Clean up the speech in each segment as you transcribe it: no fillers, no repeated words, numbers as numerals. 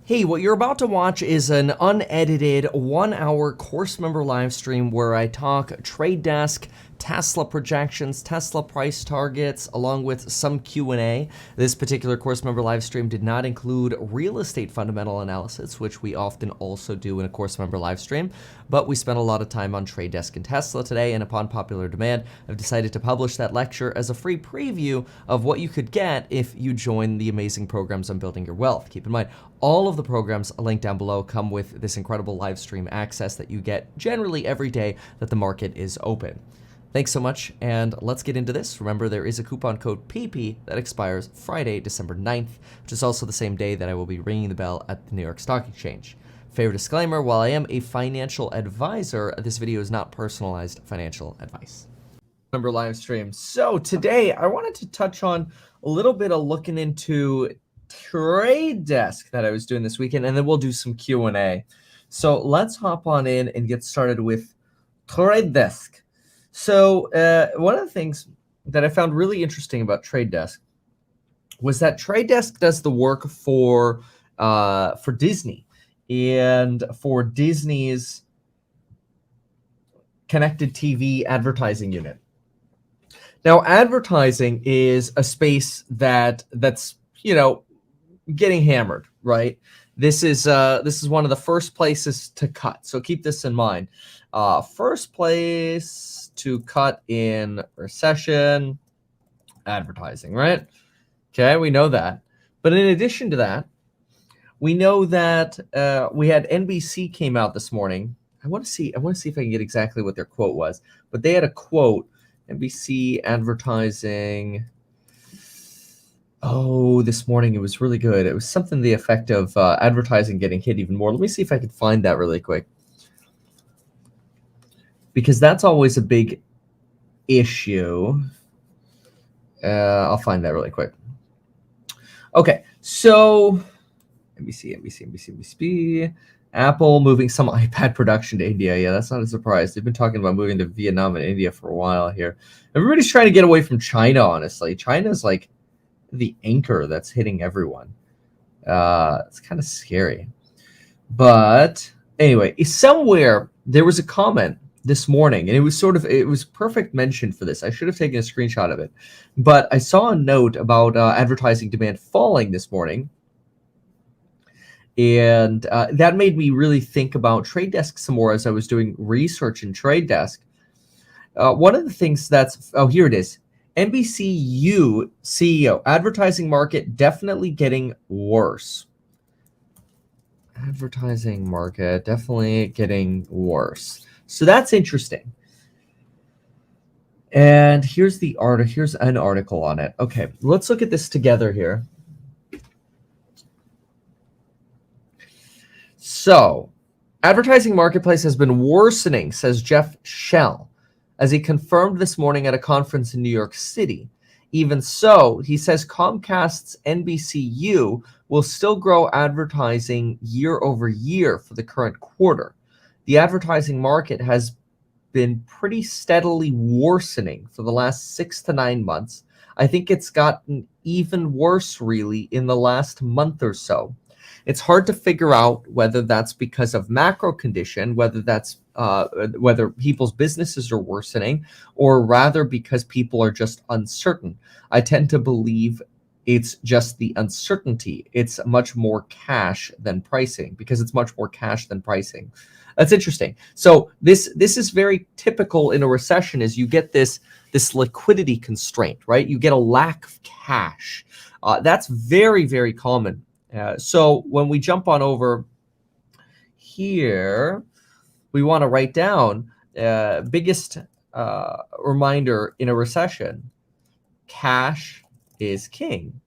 Hey, what you're about to watch is an unedited 1-hour course member live stream where I talk Tradedesk, Tesla projections, Tesla price targets, along with some Q&A. This particular course member live stream did not include real estate fundamental analysis, which we often also do in a course member live stream, but we spent a lot of time on Tradedesk and Tesla today, and upon popular demand, I've decided to publish that lecture as a free preview of what you could get if you join the amazing programs on building your wealth. Keep in mind, all of the programs linked down below come with this incredible live stream access that you get generally every day that the market is open. Thanks so much, and let's get into this. Remember, there is a coupon code PP that expires Friday, December 9th, which is also the same day that I will be ringing the bell at the New York Stock Exchange. Fair disclaimer, while I am a financial advisor, this video is not personalized financial advice. Remember live stream. So today, I wanted to touch on a little bit of looking into Tradedesk that I was doing this weekend, and then we'll do some Q&A. So let's hop on in and get started with Tradedesk. So one of the things that I found really interesting about Tradedesk was that Tradedesk does the work for Disney and for Disney's connected TV advertising unit. Now, advertising is a space that's getting hammered, right? This is one of the first places to cut. So keep this in mind. First place to cut in recession, advertising, right? Okay, we know that. But in addition to that, we know that we had NBC came out this morning. I want to see if I can get exactly what their quote was. But they had a quote, NBC advertising. Oh, this morning it was really good. It was something to the effect of advertising getting hit even more. Let me see if I can find that really quick, because that's always a big issue. I'll find that really quick. Okay, so NBC. Apple moving some iPad production to India. Yeah, that's not a surprise. They've been talking about moving to Vietnam and India for a while here. Everybody's trying to get away from China, honestly. China's like the anchor that's hitting everyone. It's kind of scary. But anyway, somewhere there was a comment this morning, and it was perfect mention for this. I should have taken a screenshot of it, but I saw a note about advertising demand falling this morning, and that made me really think about Tradedesk some more as I was doing research in Tradedesk. One of the things here it is. NBCU CEO, advertising market definitely getting worse. Advertising market definitely getting worse. So that's interesting. And here's the article. Here's an article on it. Okay, let's look at this together here. So, advertising marketplace has been worsening, says Jeff Shell, as he confirmed this morning at a conference in New York City. Even so, he says Comcast's NBCU will still grow advertising year over year for the current quarter. The advertising market has been pretty steadily worsening for the last 6 to 9 months. I think it's gotten even worse, really, in the last month or so. It's hard to figure out whether that's because of macro condition, whether people's businesses are worsening, or rather because people are just uncertain. I tend to believe it's just the uncertainty. It's much more cash than pricing, because it's much more cash than pricing. That's interesting. So this is very typical in a recession, is you get this liquidity constraint, right? You get a lack of cash. That's very, very common. So when we jump on over here, we want to write down biggest reminder in a recession: cash is king.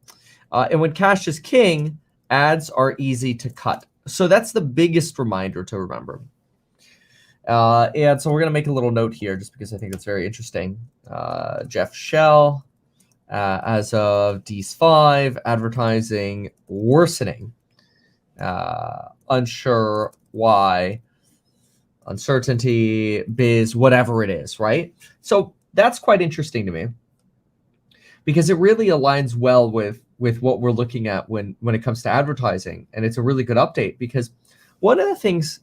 And when cash is king, ads are easy to cut. So that's the biggest reminder to remember. And so we're going to make a little note here just because I think that's very interesting. Jeff Shell, as of DS5, advertising worsening. Unsure why, uncertainty, biz, whatever it is, right? So that's quite interesting to me, because it really aligns well with with what we're looking at when it comes to advertising. And it's a really good update, because one of the things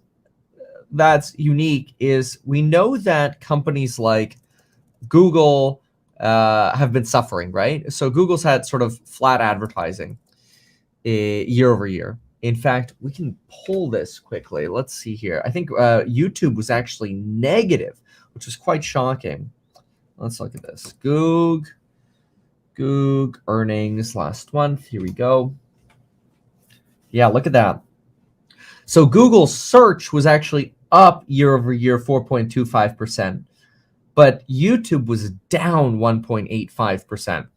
that's unique is we know that companies like Google have been suffering, right? So Google's had sort of flat advertising year over year. In fact, we can pull this quickly. Let's see here. I think YouTube was actually negative, which was quite shocking. Let's look at this. Goog earnings last month. Here we go. Yeah, look at that. So Google search was actually up year over year 4.25%, but YouTube was down 1.85%.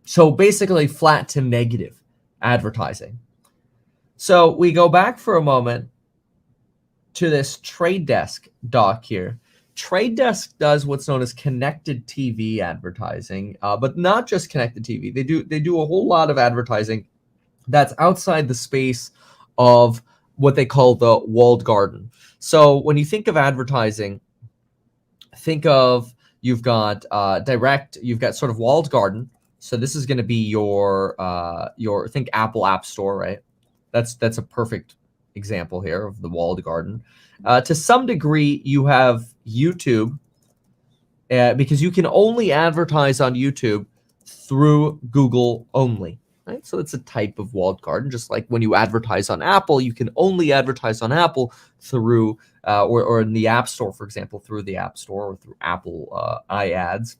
So basically flat to negative advertising. So we go back for a moment to this Tradedesk doc here. Tradedesk does what's known as connected TV advertising, but not just connected TV. They do a whole lot of advertising that's outside the space of what they call the walled garden. So when you think of advertising, think of you've got direct, you've got sort of walled garden. So this is going to be your think Apple App Store, right? That's a perfect example here of the walled garden. To some degree, you have YouTube, because you can only advertise on YouTube through Google only, right? So it's a type of walled garden, just like when you advertise on Apple, you can only advertise on Apple through, or in the App Store, for example, through the App Store or through Apple iAds.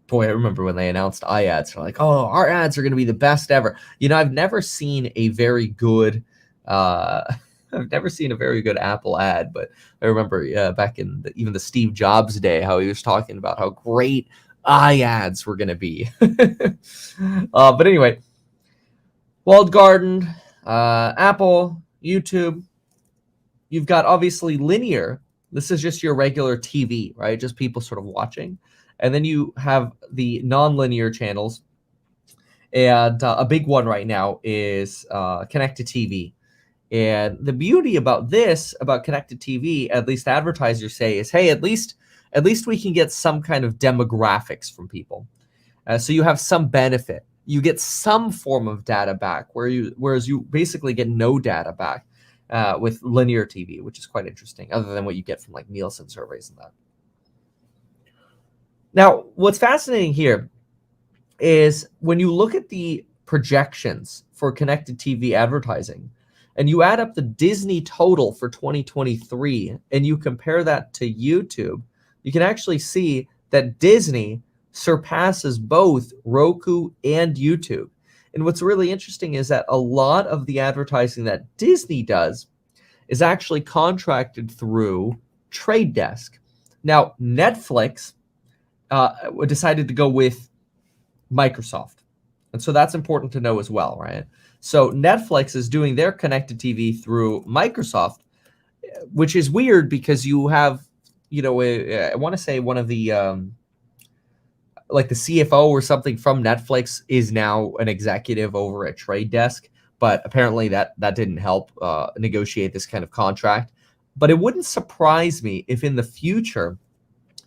Boy, I remember when they announced iAds, they're like, oh, our ads are going to be the best ever. You know, I've never seen a very good Apple ad, but I remember back in even the Steve Jobs day, how he was talking about how great iAds were going to be. But anyway, walled garden, Apple, YouTube. You've got obviously linear. This is just your regular TV, right? Just people sort of watching. And then you have the non-linear channels. And a big one right now is connected TV. And the beauty about this, about connected TV, at least advertisers say, is, hey, at least we can get some kind of demographics from people. So you have some benefit. You get some form of data back, whereas you basically get no data back with linear TV, which is quite interesting, other than what you get from like Nielsen surveys and that. Now, what's fascinating here is when you look at the projections for connected TV advertising, and you add up the Disney total for 2023, and you compare that to YouTube, you can actually see that Disney surpasses both Roku and YouTube. And what's really interesting is that a lot of the advertising that Disney does is actually contracted through Tradedesk. Now, Netflix decided to go with Microsoft. And so that's important to know as well, right? So Netflix is doing their connected TV through Microsoft, which is weird because you have, I want to say one of the, like the CFO or something from Netflix is now an executive over at Tradedesk, but apparently that didn't help negotiate this kind of contract. But it wouldn't surprise me if in the future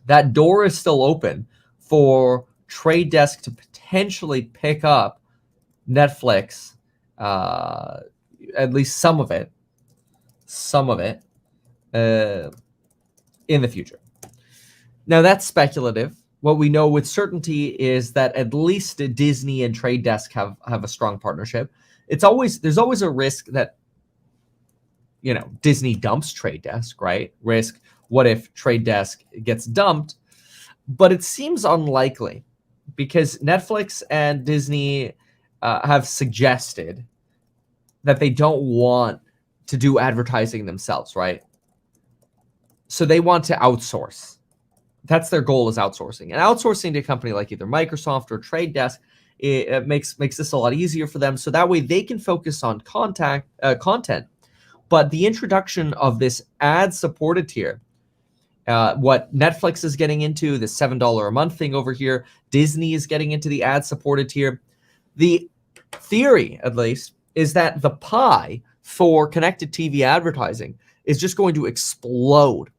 that door is still open for Tradedesk to potentially pick up Netflix, at least some of it, in the future. Now that's speculative. What we know with certainty is that at least Disney and Tradedesk have a strong partnership. There's always a risk that, Disney dumps Tradedesk, right? What if Tradedesk gets dumped? But it seems unlikely because Netflix and Disney have suggested that they don't want to do advertising themselves, right? So they want to outsource. That's their goal, is outsourcing. And outsourcing to a company like either Microsoft or Tradedesk, it makes this a lot easier for them. So that way they can focus on content. But the introduction of this ad-supported tier, what Netflix is getting into, the $7 a month thing over here, Disney is getting into the ad-supported tier. The theory, at least, is that the pie for connected TV advertising is just going to explode.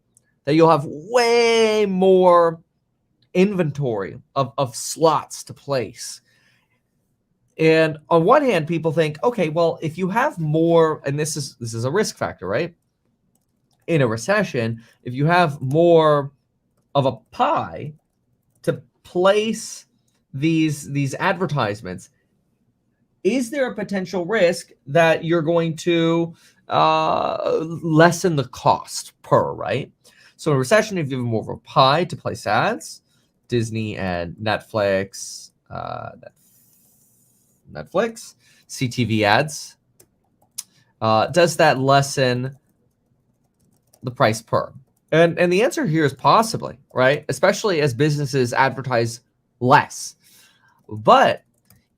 That you'll have way more inventory of slots to place. And on one hand, people think, okay, well, if you have more, and this is a risk factor, right? In a recession, if you have more of a pie to place these advertisements, is there a potential risk that you're going to lessen the cost per, right? So in a recession, if you have more of a pie to place ads, Disney and Netflix, CTV ads, does that lessen the price per? And the answer here is possibly, right? Especially as businesses advertise less. But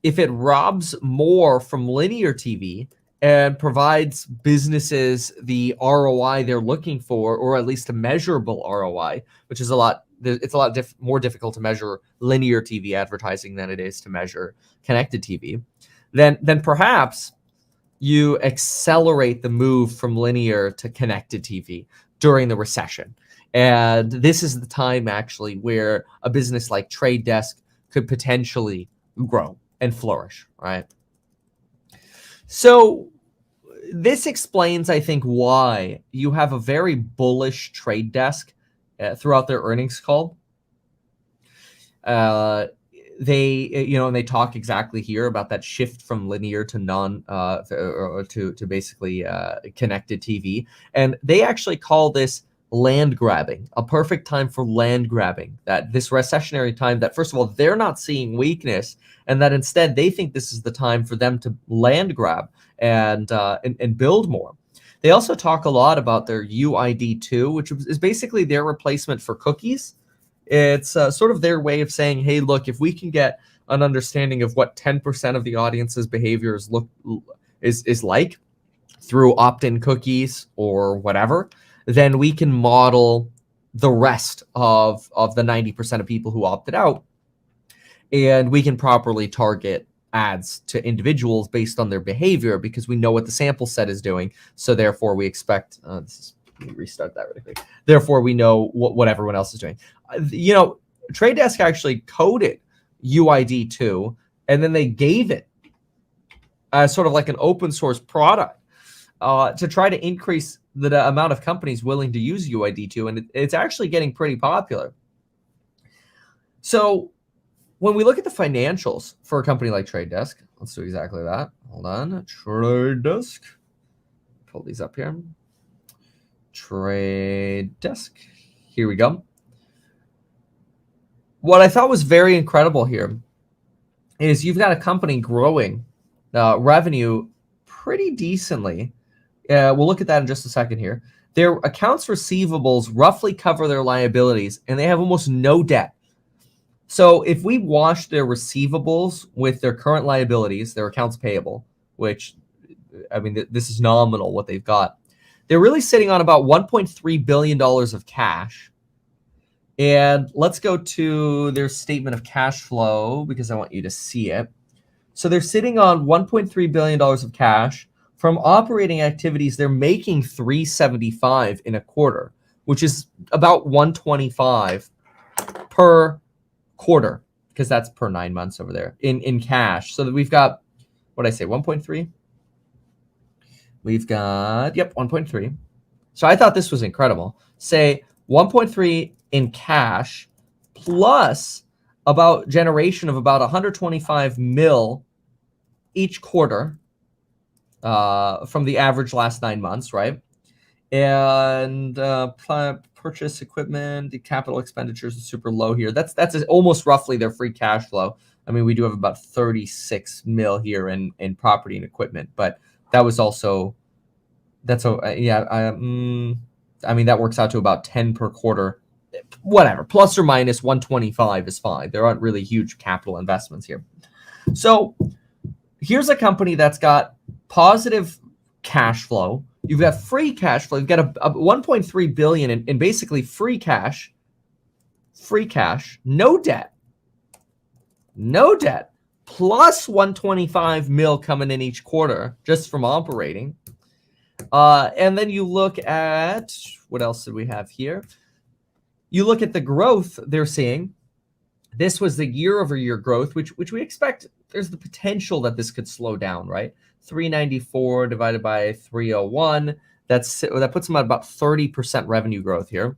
if it robs more from linear TV and provides businesses the ROI they're looking for, or at least a measurable ROI, which is it's a lot more difficult to measure linear TV advertising than it is to measure connected TV, then perhaps you accelerate the move from linear to connected TV during the recession. And this is the time actually where a business like Tradedesk could potentially grow and flourish, right? So this explains, I think, why you have a very bullish Tradedesk throughout their earnings call. They talk exactly here about that shift from linear to to basically connected TV, and they actually call this land grabbing, a perfect time for land grabbing. That this recessionary time, that first of all they're not seeing weakness, and that instead they think this is the time for them to land grab and build more. They also talk a lot about their UID2, which is basically their replacement for cookies. It's sort of their way of saying, hey, look, if we can get an understanding of what 10% of the audience's behaviors is like through opt-in cookies or whatever, then we can model the rest of the 90% of people who opted out, and we can properly target ads to individuals based on their behavior because we know what the sample set is doing. So therefore we expect, let me restart that really quick. Therefore we know what everyone else is doing. Tradedesk actually coded UID2, and then they gave it as sort of like an open source product to try to increase the amount of companies willing to use UID2, and it's actually getting pretty popular. So when we look at the financials for a company like Tradedesk, let's do exactly that. Hold on, Tradedesk. Pull these up here. Tradedesk. Here we go. What I thought was very incredible here is you've got a company growing revenue pretty decently. We'll look at that in just a second here. Their accounts receivables roughly cover their liabilities, and they have almost no debt. So if we wash their receivables with their current liabilities, their accounts payable, which, I mean, this is nominal what they've got. They're really sitting on about $1.3 billion of cash. And let's go to their statement of cash flow because I want you to see it. So they're sitting on $1.3 billion of cash. From operating activities, they're making $375 in a quarter, which is about $125 per quarter, because that's per 9 months over there in cash. So that we've got, what did I say, 1.3? We've got, yep, 1.3. So I thought this was incredible. Say 1.3 in cash plus about generation of about 125 mil each quarter from the average last 9 months, right? And purchase equipment, the capital expenditures is super low here. That's almost roughly their free cash flow. I mean, we do have about 36 mil here in property and equipment, but that was also, I mean, that works out to about 10 per quarter. Whatever, plus or minus 125 is fine. There aren't really huge capital investments here. So here's a company that's got positive cash flow. You've got free cash flow. You've got a 1.3 billion in basically free cash, no debt, plus 125 mil coming in each quarter just from operating. And then you look at, what else did we have here? You look at the growth they're seeing. This was the year-over-year growth, which we expect there's the potential that this could slow down, right? 394 divided by 301, that puts them at about 30% revenue growth here.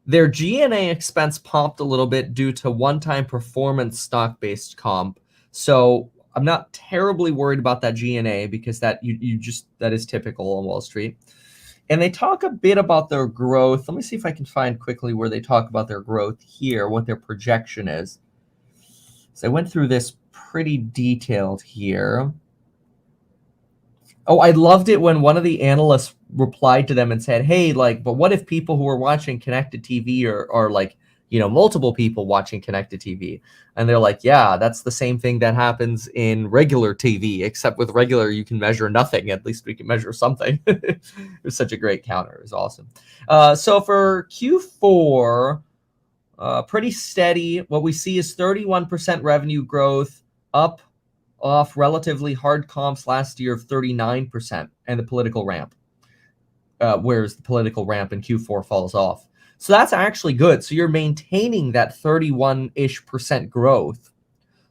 Their G&A expense popped a little bit due to one-time performance stock-based comp. So I'm not terribly worried about that G&A because that is typical on Wall Street. And they talk a bit about their growth. Let me see if I can find quickly where they talk about their growth here, what their projection is. So I went through this pretty detailed here. Oh, I loved it when one of the analysts replied to them and said, hey, like, but what if people who are watching connected TV are like, you know, multiple people watching connected TV? And they're like, yeah, that's the same thing that happens in regular TV, except with regular, you can measure nothing. At least we can measure something. It was such a great counter. It was awesome. So for Q4, pretty steady. What we see is 31% revenue growth, up off relatively hard comps last year of 39% and the political ramp, whereas the political ramp in Q4 falls off. So that's actually good. So you're maintaining that 31-ish% growth.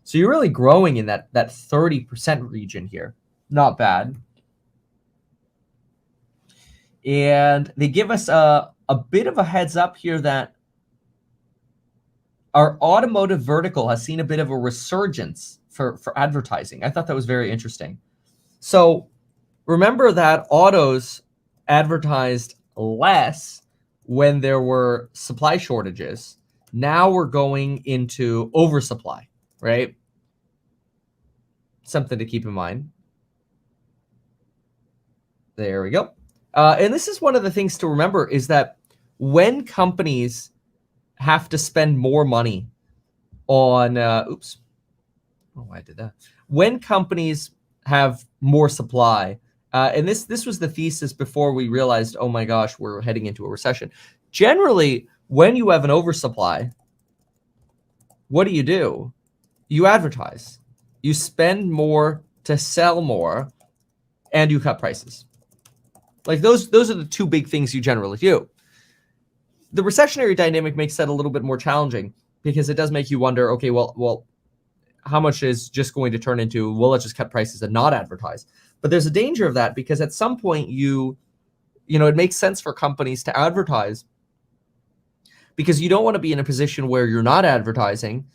So you're really growing in that 30% region here. Not bad. And they give us a bit of a heads up here that our automotive vertical has seen a bit of a resurgence for advertising. I thought that was very interesting. So remember that autos advertised less when there were supply shortages. Now we're going into oversupply, right? Something to keep in mind. There we go. And this is one of the things to remember is that when companies have to spend more money on, oops, oh, I did that. When companies have more supply, and this was the thesis before we realized, oh my gosh, we're heading into a recession. Generally, when you have an oversupply, what do? You advertise. You spend more to sell more, and you cut prices. Like those are the two big things you generally do. The recessionary dynamic makes that a little bit more challenging because it does make you wonder, okay, well, how much is just going to turn into, well, let's just cut prices and not advertise. But there's a danger of that because at some point it makes sense for companies to advertise because you don't want to be in a position where you're not advertising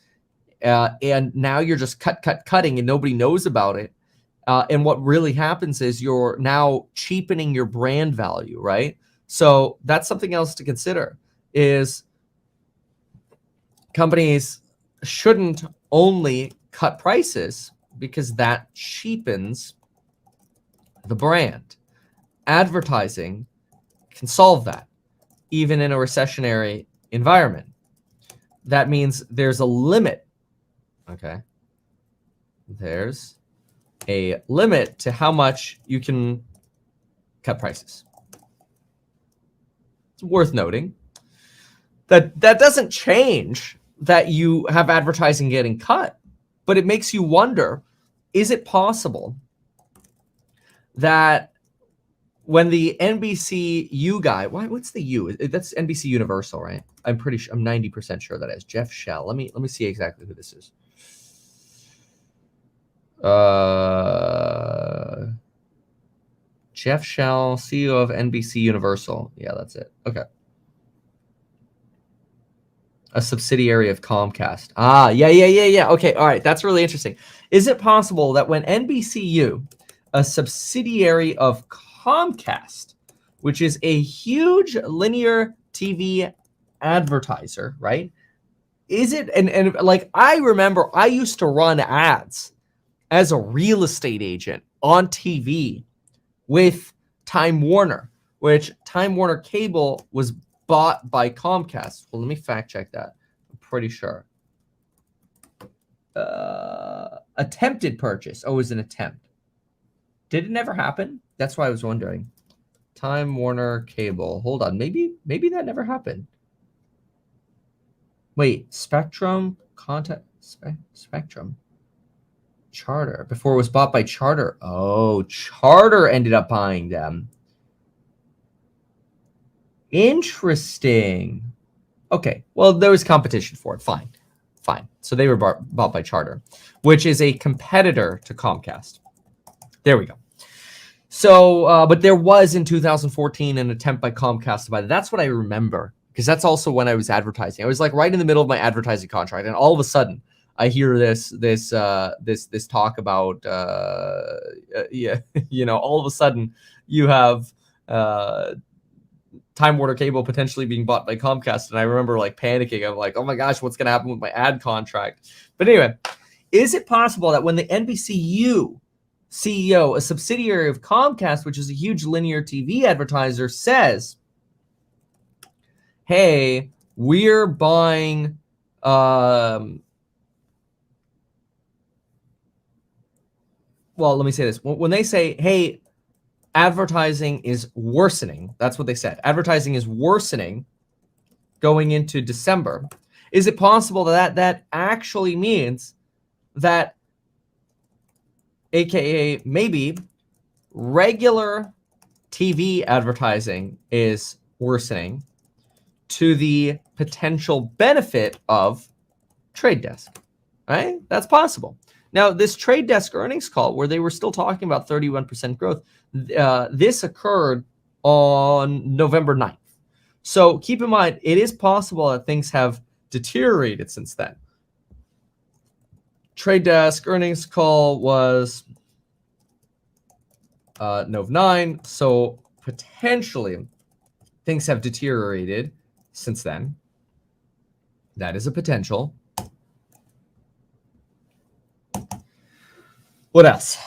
and now you're just cutting and nobody knows about it. And what really happens is you're now cheapening your brand value, right? So that's something else to consider is companies shouldn't only cut prices because that cheapens the brand. Advertising can solve that, even in a recessionary environment. That means there's a limit, okay? There's a limit to how much you can cut prices. It's worth noting that doesn't change that you have advertising getting cut, but it makes you wonder, is it possible that when the NBC U guy, what's the U? That's NBC Universal, right? I'm 90% sure that is Jeff Shell. Let me see exactly who this is. Jeff Shell, CEO of NBC Universal. Yeah, that's it. Okay. A subsidiary of Comcast. Yeah. Okay, all right. That's really interesting. Is it possible that when NBCU, a subsidiary of Comcast, which is a huge linear TV advertiser, right? Is it, and like I remember I used to run ads as a real estate agent on TV with Time Warner, which Time Warner Cable was bought by Comcast. Well, let me fact check that. I'm pretty sure. Attempted purchase. Oh, it was an attempt. Did it never happen? That's why I was wondering. Time Warner Cable. Hold on. Maybe that never happened. Wait, Spectrum content Spectrum. Charter. Before it was bought by Charter. Oh, Charter ended up buying them. Interesting. Okay. Well, there was competition for it. Fine. Fine. So they were bought by Charter, which is a competitor to Comcast. There we go. So, but there was in 2014 an attempt by Comcast to buy that. That's what I remember, because that's also when I was advertising. I was like right in the middle of my advertising contract, and all of a sudden I hear this talk about yeah, you know, all of a sudden you have Time Warner Cable potentially being bought by Comcast, and I remember like panicking. I'm like, oh my gosh, what's going to happen with my ad contract? But anyway, is it possible that when the NBCU CEO, a subsidiary of Comcast, which is a huge linear TV advertiser, says, hey, we're buying well, let me say this. When they say, hey, advertising is worsening, that's what they said. Advertising is worsening going into December. Is it possible that that actually means that, aka maybe, regular TV advertising is worsening to the potential benefit of Tradedesk, right? That's possible. Now, this Tradedesk earnings call, where they were still talking about 31% growth, this occurred on November 9th. So keep in mind, it is possible that things have deteriorated since then. Tradedesk earnings call was Nov 9, so potentially things have deteriorated since then. That is a potential. What else?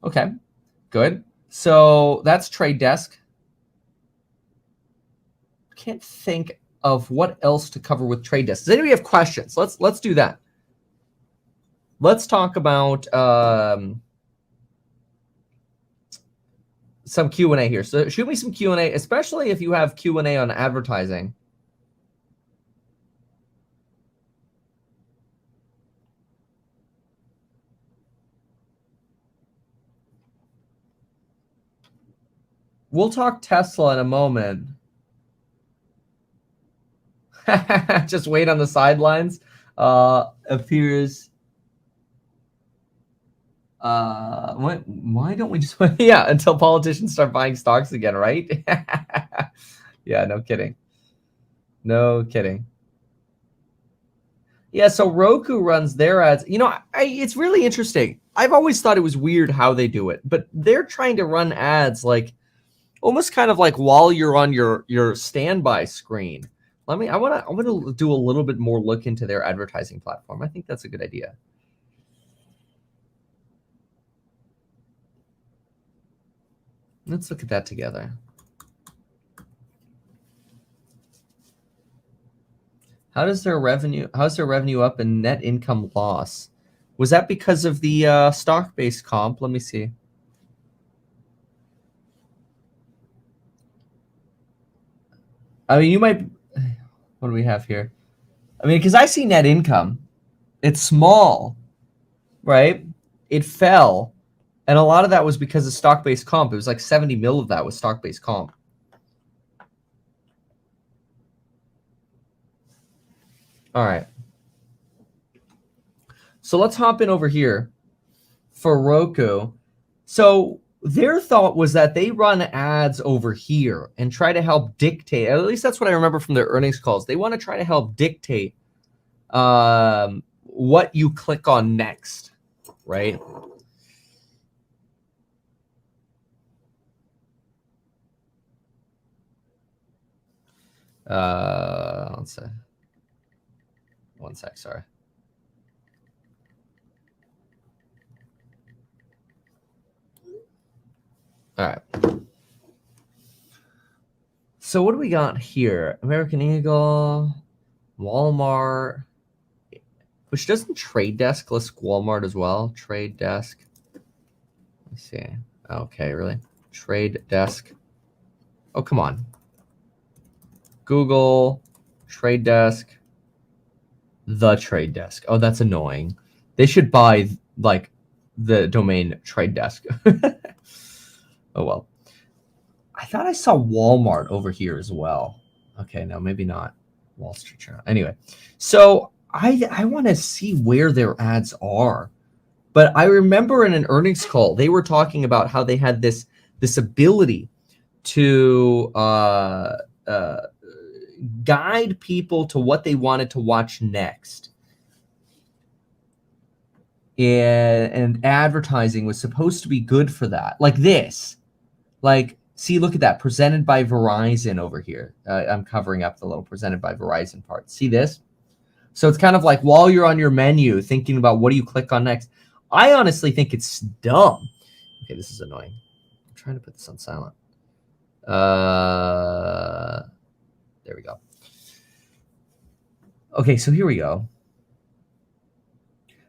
Okay, good. So that's Tradedesk. Can't think of what else to cover with Tradedesk. Does anybody have questions? Let's do that. Let's talk about some Q&A here. So shoot me some Q&A, especially if you have Q&A on advertising. We'll talk Tesla in a moment. Just wait on the sidelines. Appears. Why don't we just yeah, until politicians start buying stocks again, right? Yeah, no kidding. No kidding. Yeah, so Roku runs their ads. You know, it's really interesting. I've always thought it was weird how they do it, but they're trying to run ads like almost kind of like while you're on your standby screen. I want to do a little bit more look into their advertising platform. I think that's a good idea. Let's look at that together. How's their revenue up and net income loss? Was that because of the stock-based comp? Let me see. I mean, you might. What do we have here? I mean, because I see net income. It's small, right? It fell. And a lot of that was because of stock-based comp. It was like 70 mil of that was stock-based comp. All right. So let's hop in over here for Roku. So their thought was that they run ads over here and try to help dictate. At least that's what I remember from their earnings calls. They want to try to help dictate what you click on next, right? One sec, sorry. All right. So what do we got here? American Eagle, Walmart, which doesn't Tradedesk list Walmart as well? Tradedesk. Let's see. Okay, really? Tradedesk. Oh, come on. Google, Tradedesk, the Tradedesk. Oh, that's annoying. They should buy like the domain Tradedesk. Oh well. I thought I saw Walmart over here as well. Okay, no, maybe not. Wall Street Journal. Anyway, so I want to see where their ads are. But I remember in an earnings call, they were talking about how they had this ability to guide people to what they wanted to watch next. And advertising was supposed to be good for that. Like this. Like, see, look at that. Presented by Verizon over here. I'm covering up the little presented by Verizon part. See this? So it's kind of like while you're on your menu thinking about what do you click on next. I honestly think it's dumb. Okay, this is annoying. I'm trying to put this on silent. There we go. Okay, so here we go.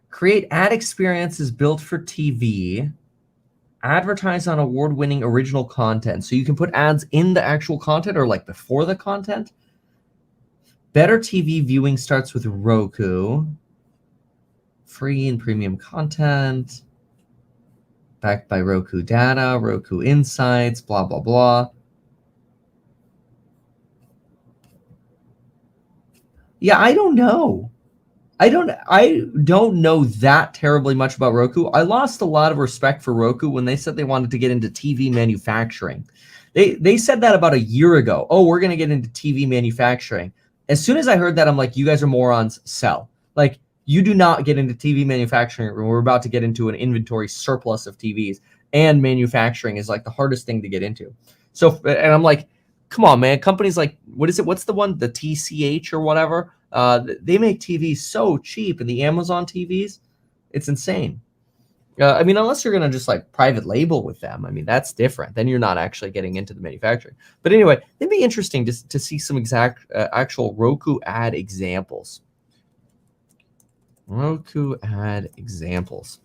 Create ad experiences built for TV. Advertise on award-winning original content. So you can put ads in the actual content or like before the content. Better TV viewing starts with Roku. Free and premium content. Backed by Roku data, Roku insights, blah, blah, blah. Yeah, I don't know. I don't know that terribly much about Roku. I lost a lot of respect for Roku when they said they wanted to get into TV manufacturing. They said that about a year ago. Oh, we're going to get into TV manufacturing. As soon as I heard that, I'm like, you guys are morons, sell. Like, you do not get into TV manufacturing. We're about to get into an inventory surplus of TVs, and manufacturing is like the hardest thing to get into. So, and I'm like, come on, man. Companies like, what is it? What's the one? The TCH or whatever? They make TVs so cheap, and the Amazon TVs, it's insane. I mean, unless you're going to just like private label with them. I mean, that's different. Then you're not actually getting into the manufacturing. But anyway, it'd be interesting to see some exact actual Roku ad examples. Roku ad examples.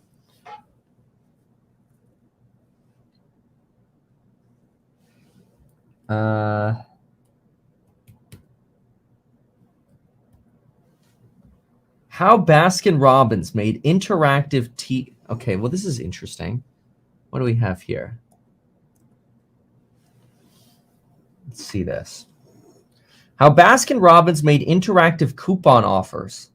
How Baskin-Robbins made interactive tea. Okay, well, this is interesting. What do we have here? Let's see this. How Baskin-Robbins made interactive coupon offers.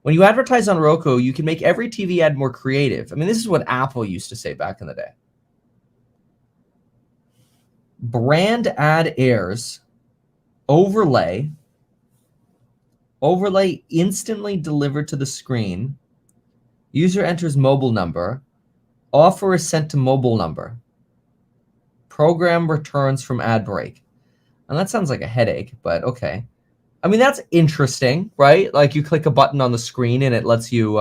When you advertise on Roku, you can make every TV ad more creative. I mean, this is what Apple used to say back in the day. Brand ad airs, overlay instantly delivered to the screen. User enters mobile number. Offer is sent to mobile number. Program returns from ad break. And that sounds like a headache, but okay. I mean, that's interesting, right? Like you click a button on the screen and it lets you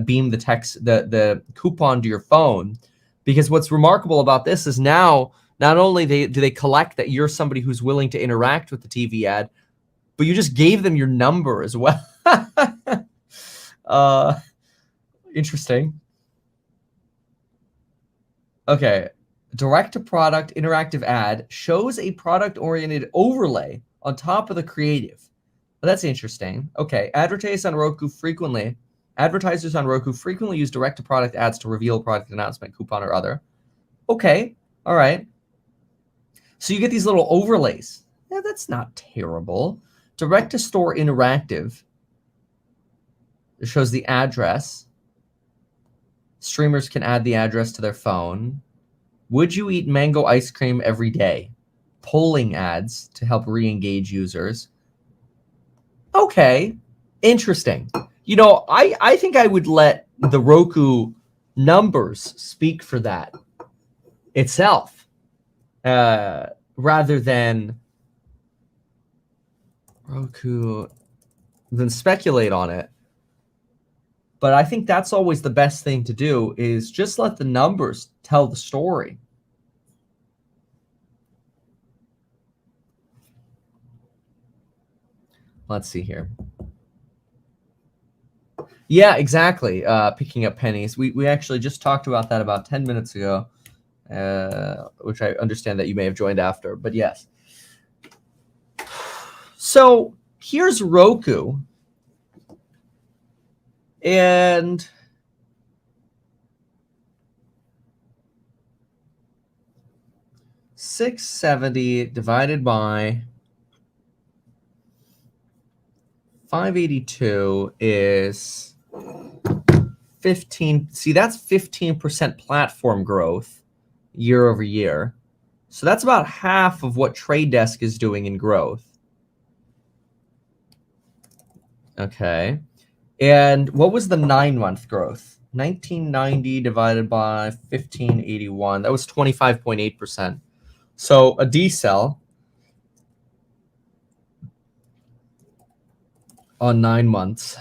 beam the text, the coupon to your phone. Because what's remarkable about this is now not only do they collect that you're somebody who's willing to interact with the TV ad, but you just gave them your number as well. Interesting. Okay. Direct-to-product interactive ad shows a product-oriented overlay on top of the creative. Well, that's interesting. Okay. Advertisers on Roku frequently use direct-to-product ads to reveal a product announcement, coupon, or other. Okay. All right. So you get these little overlays. Yeah, that's not terrible. Direct-to-store interactive. It shows the address. Streamers can add the address to their phone. Would you eat mango ice cream every day? Polling ads to help re-engage users. Okay, interesting. You know, I think I would let the Roku numbers speak for that itself, rather than Roku, than speculate on it. But I think that's always the best thing to do, is just let the numbers tell the story. Let's see here. Yeah, exactly. Picking up pennies. We actually just talked about that about 10 minutes ago, which I understand that you may have joined after, but yes. So here's Roku. And 670 divided by 582 is 15. See, that's 15% platform growth year over year. So that's about half of what Tradedesk is doing in growth. Okay. And what was the 9-month growth? 1990 divided by 1581. That was 25.8%. So a decel on 9 months.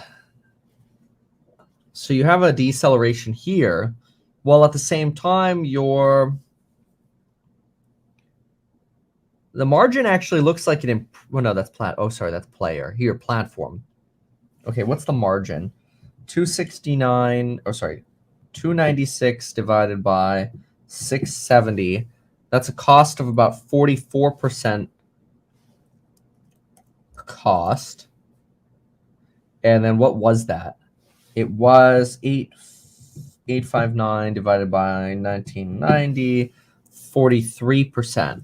So you have a deceleration here, while at the same time the margin actually looks like an well, no, that's that's player. Here, platform. Okay, what's the margin? 269, 296 divided by 670. That's a cost of about 44% cost. And then what was that? It was 859 divided by 1990, 43%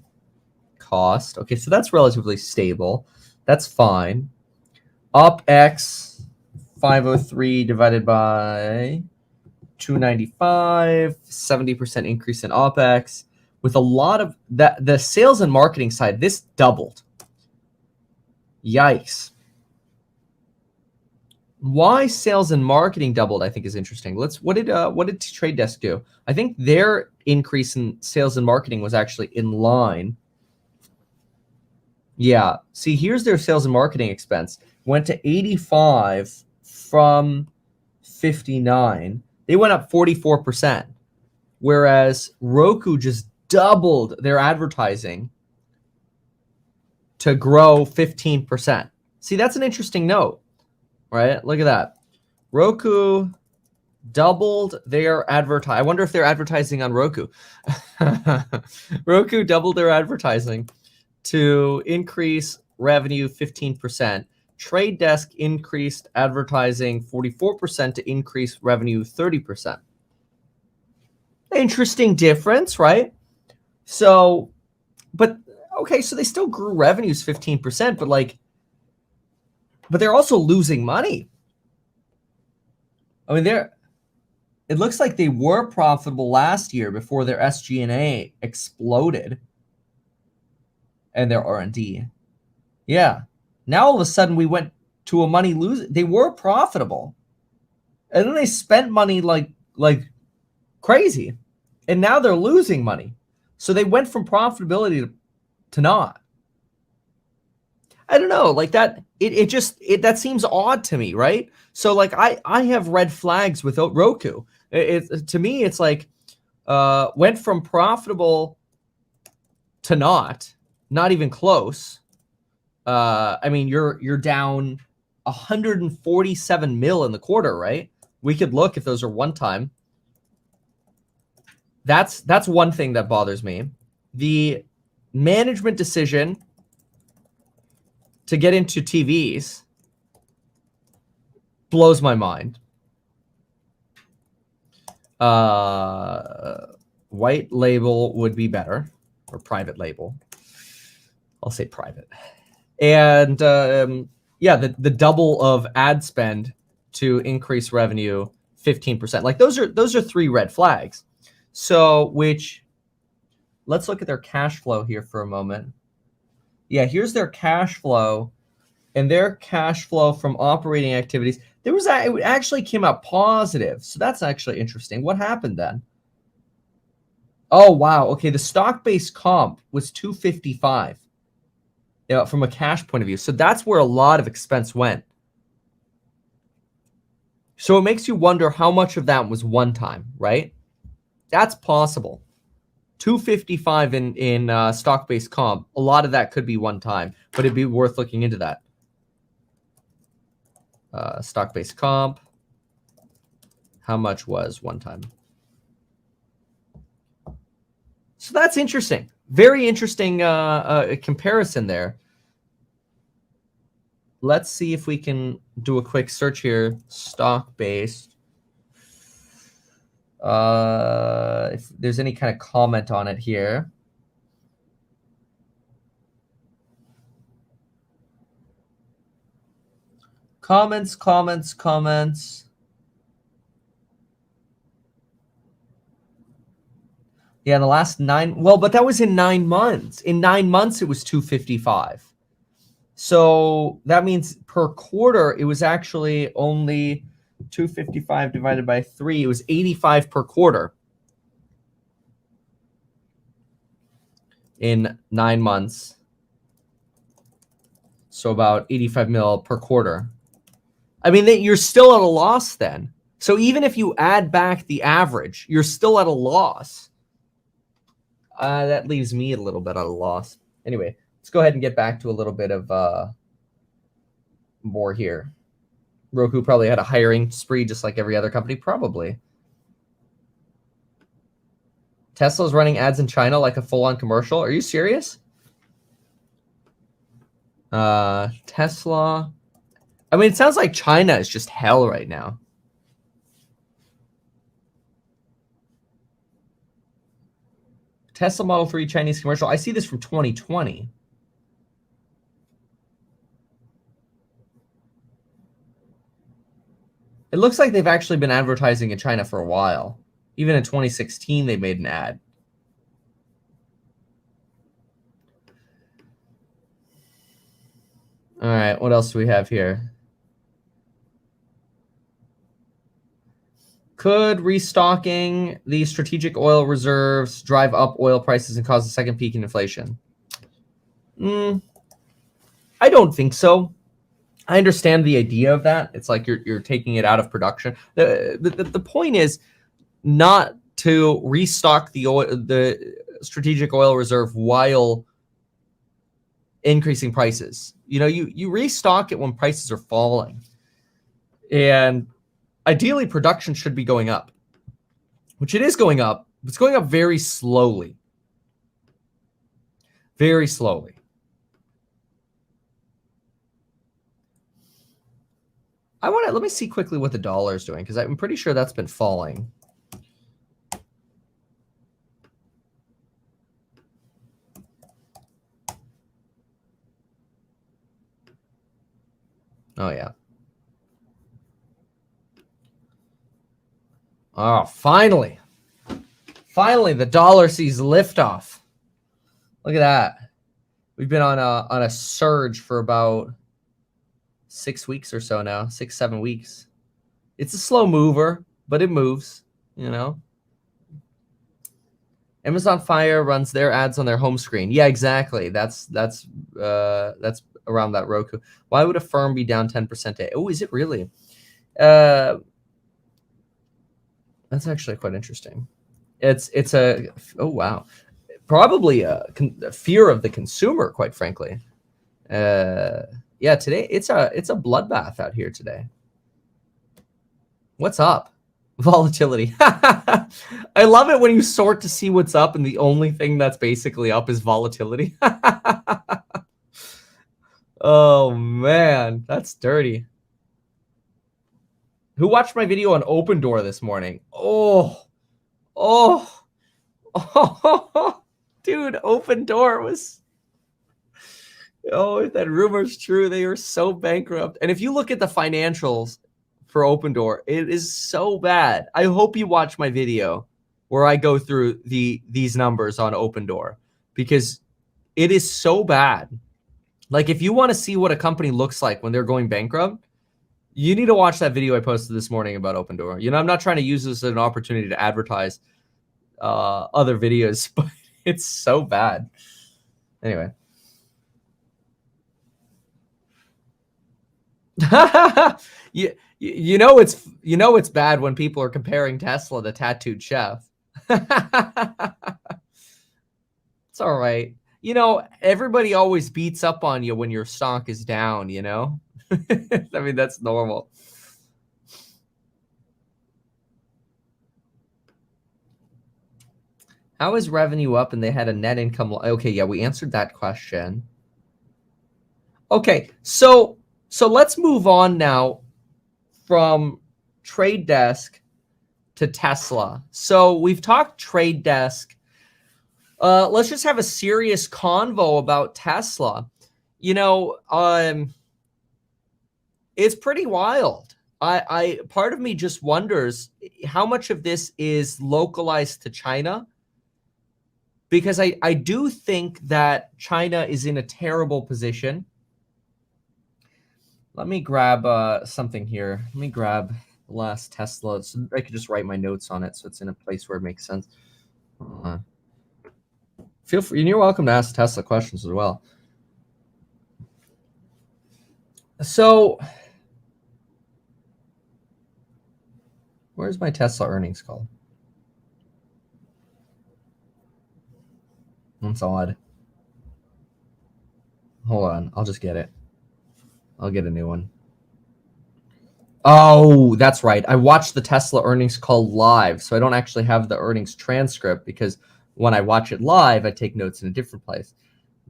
cost. Okay, so that's relatively stable. That's fine. OpEx 503 divided by 295, 70% increase in OpEx. With a lot of that, the sales and marketing side, this doubled. Yikes. Why sales and marketing doubled, I think, is interesting. What did Tradedesk do? I think their increase in sales and marketing was actually in line. Yeah. See, here's their sales and marketing expense. Went to 85 from 59. They went up 44%. Whereas Roku just doubled their advertising to grow 15%. See, that's an interesting note, right? Look at that. Roku doubled their advertising. I wonder if they're advertising on Roku. Roku doubled their advertising to increase revenue 15%. Tradedesk increased advertising 44% to increase revenue 30%. Interesting difference, right? So, but okay, so they still grew revenues 15%, but they're also losing money. I mean, it looks like they were profitable last year before their SG&A exploded and their R&D. Yeah. Now all of a sudden we went to a money losing. They were profitable. And then they spent money like crazy. And now they're losing money. So they went from profitability to not. I don't know, like that. That seems odd to me, right? So like I have red flags with Roku. To me, it's like went from profitable to not even close. I mean, you're down 147 mil in the quarter, right? We could look if those are one time. That's one thing that bothers me. The management decision to get into TVs blows my mind. White label would be better, or private label. I'll say private. And yeah, the double of ad spend to increase revenue 15%. Like those are 3 red flags. So let's look at their cash flow here for a moment. Yeah, here's their cash flow, and their cash flow from operating activities. It actually came out positive. So that's actually interesting. What happened then? Oh, wow. Okay, the stock-based comp was 255. From a cash point of view. So that's where a lot of expense went. So it makes you wonder how much of that was one time, right? That's possible. 255 in stock-based comp. A lot of that could be one time, but it'd be worth looking into that. Stock-based comp. How much was one time? So that's interesting. Very interesting comparison there. Let's see if we can do a quick search here. Stock-based. If there's any kind of comment on it here. Comments. Yeah, in the last 9, well, but that was in 9 months. In 9 months, it was 255. So that means per quarter, it was actually only 255 divided by 3. It was 85 per quarter in 9 months. So about 85 mil per quarter. I mean, you're still at a loss then. So even if you add back the average, you're still at a loss. That leaves me a little bit at a loss. Anyway, let's go ahead and get back to a little bit of more here. Roku probably had a hiring spree just like every other company, probably. Tesla's running ads in China like a full-on commercial. Are you serious? Tesla. I mean, it sounds like China is just hell right now. Tesla Model 3 Chinese commercial. I see this from 2020. It looks like they've actually been advertising in China for a while. Even in 2016, they made an ad. All right, what else do we have here? Could restocking the strategic oil reserves drive up oil prices and cause a second peak in inflation? I don't think so. I understand the idea of that. It's like you're taking it out of production. The point is not to restock the strategic oil reserve while increasing prices. You know, you restock it when prices are falling. And ideally, production should be going up, which it is going up. It's going up very slowly. Very slowly. Let me see quickly what the dollar is doing, because I'm pretty sure that's been falling. Oh, yeah. Oh, finally. Finally, the dollar sees liftoff. Look at that. We've been on a surge for about 6 weeks or so now, 6-7 weeks. It's a slow mover, but it moves, you know. Amazon Fire runs their ads on their home screen. Yeah, exactly. That's around that Roku. Why would a firm be down 10%? Oh, is it really? That's actually quite interesting. It's a oh wow, probably a fear of the consumer, quite frankly. Yeah, today it's a bloodbath out here today. What's up? Volatility. I love it when you sort to see what's up and the only thing that's basically up is volatility. Oh man, that's dirty. Who watched my video on Open Door this morning? Oh, dude, Open Door was. Oh, if that rumor's true, they are so bankrupt. And if you look at the financials for Open Door, it is so bad. I hope you watch my video where I go through these numbers on Open Door, because it is so bad. Like, if you want to see what a company looks like when they're going bankrupt, you need to watch that video I posted this morning about Open Door. You know, I'm not trying to use this as an opportunity to advertise other videos, but it's so bad. Anyway. you know it's bad when people are comparing Tesla to Tattooed Chef. It's all right. You know, everybody always beats up on you when your stock is down, you know? I mean, that's normal. How is revenue up and they had a net income? Okay, yeah, we answered that question. Okay, so let's move on now from Tradedesk to Tesla. So we've talked Tradedesk. Let's just have a serious convo about Tesla. You know, It's pretty wild. I part of me just wonders how much of this is localized to China, because I do think that China is in a terrible position. Let me grab something here. Let me grab the last Tesla. So I could just write my notes on it, so it's in a place where it makes sense. Feel free, and you're welcome to ask Tesla questions as well. So, where's my Tesla earnings call? That's odd. Hold on, I'll just get it. I'll get a new one. Oh, that's right. I watched the Tesla earnings call live, so I don't actually have the earnings transcript, because when I watch it live, I take notes in a different place.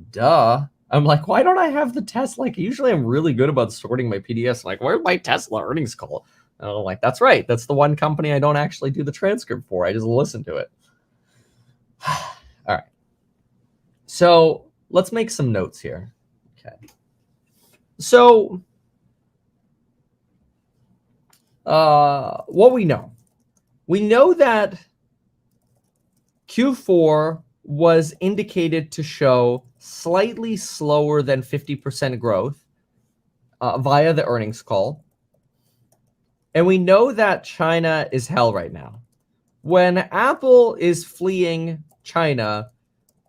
Duh. I'm like, why don't I have the Tesla? Like, usually I'm really good about sorting my PDFs. Like, where's my Tesla earnings call? And I'm like, that's right. That's the one company I don't actually do the transcript for. I just listen to it. All right. So let's make some notes here. Okay. So what we know that Q4 was indicated to show slightly slower than 50% growth via the earnings call. And we know that China is hell right now. When Apple is fleeing China,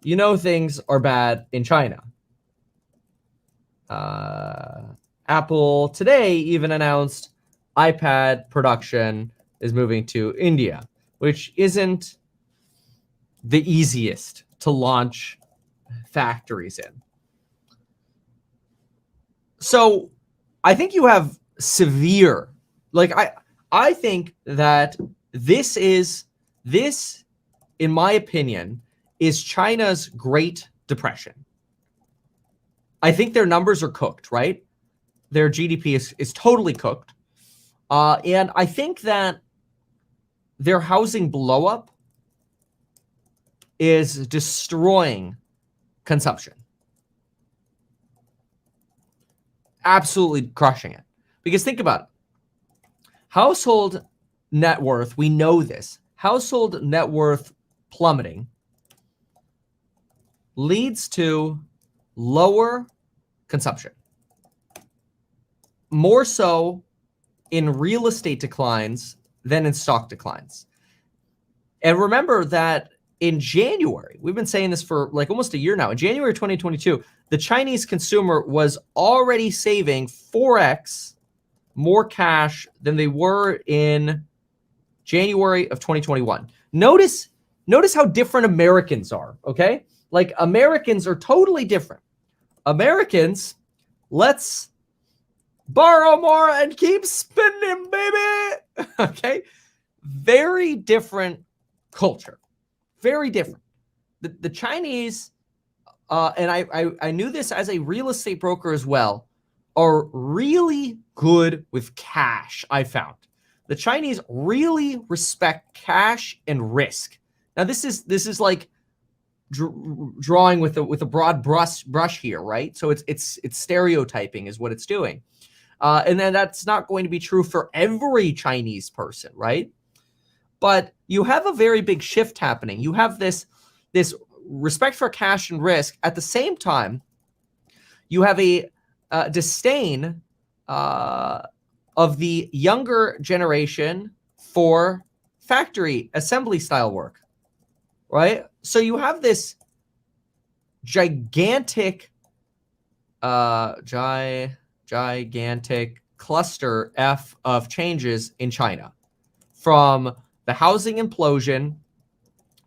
you know things are bad in China. Apple today even announced iPad production is moving to India, which isn't the easiest to launch factories in. So I think you have severe, like, I think that this, in my opinion, is China's Great Depression. I think their numbers are cooked, right? Their GDP is totally cooked. And I think that their housing blowup is destroying consumption. Absolutely crushing it. Because think about it. Household net worth, we know this. Household net worth plummeting leads to lower consumption. More so in real estate declines than in stock declines. And remember that in January, we've been saying this for like almost a year now. In January 2022, the Chinese consumer was already saving 4x more cash than they were in January of 2021. Notice how different Americans are, okay? Like, Americans are totally different. Americans, let's borrow more and keep spending, baby. Okay? Very different culture. Very different. The Chinese, and I knew this as a real estate broker as well, are really good with cash, I found. The Chinese really respect cash and risk. Now, this is like drawing with a broad brush here, right? So it's stereotyping is what it's doing. And then that's not going to be true for every Chinese person, right? But you have a very big shift happening. You have this respect for cash and risk. At the same time, you have a disdain of the younger generation for factory assembly style work, right? So you have this gigantic cluster F of changes in China, from the housing implosion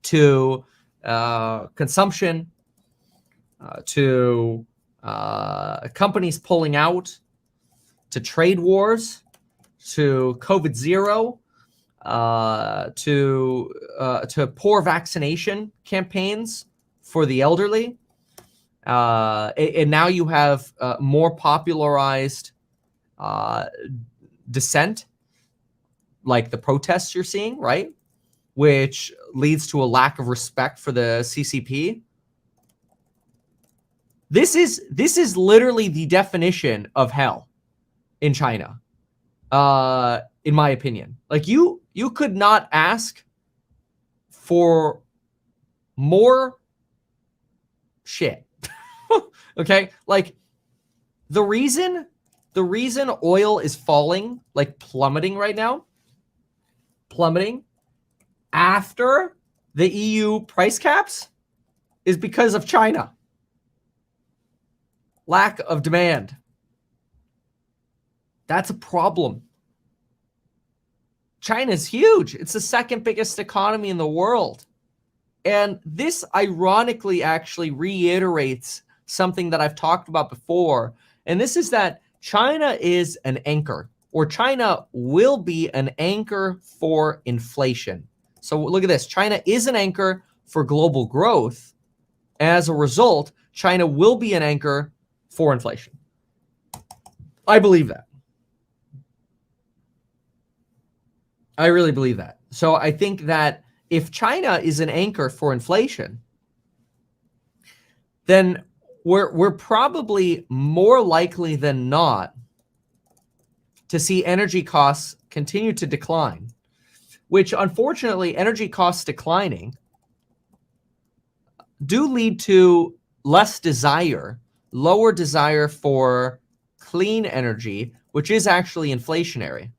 to consumption to companies pulling out, to trade wars, to COVID zero, to poor vaccination campaigns for the elderly. And now you have more popularized dissent, like the protests you're seeing, right? Which leads to a lack of respect for the CCP. This is literally the definition of hell in China, in my opinion. Like you could not ask for more shit. Okay? Like the reason oil is falling, like plummeting right now, after the EU price caps is because of China. Lack of demand. That's a problem. China's huge. It's the second biggest economy in the world. And this ironically actually reiterates something that I've talked about before. And this is that China is an anchor, or China will be an anchor for inflation. So look at this. China is an anchor for global growth. As a result, China will be an anchor for inflation. I believe that. I really believe that. So I think that if China is an anchor for inflation, then we're probably more likely than not to see energy costs continue to decline, which unfortunately energy costs declining do lead to less desire, lower desire for clean energy, which is actually inflationary.